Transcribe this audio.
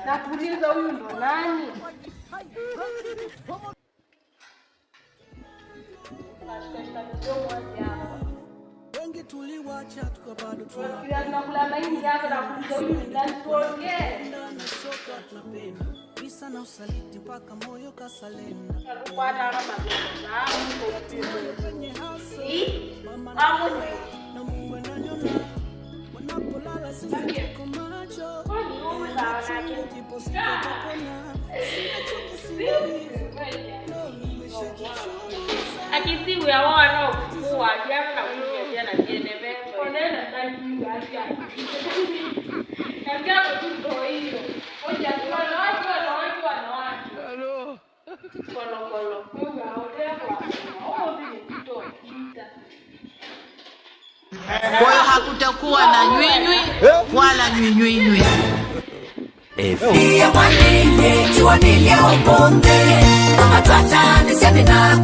Nakuuliza huyu ndo nani? Wengi tuliwacha tukabado tunakula mahindi hapa na kuuliza huyu ndo nani tuongee. Soka tunapenda. Pisa na usaliti mpaka moyo kasalenda. Kupata kama zangu Kwenye hasa. Mama na Mungu ananiona. Wanapolala sisi tuko macho. Akisibu ya wana kukua kiasi na kuja na kiendelea onena ndani ya asia ndio kitu hiyo hoja kwa watu Halo kolo kwa hoja kwa kitu Kwa hiyo hakutakuwa na nywinywi wala nywinywi. Iya mwanile, juwa nile oponde, mama tuata niseme na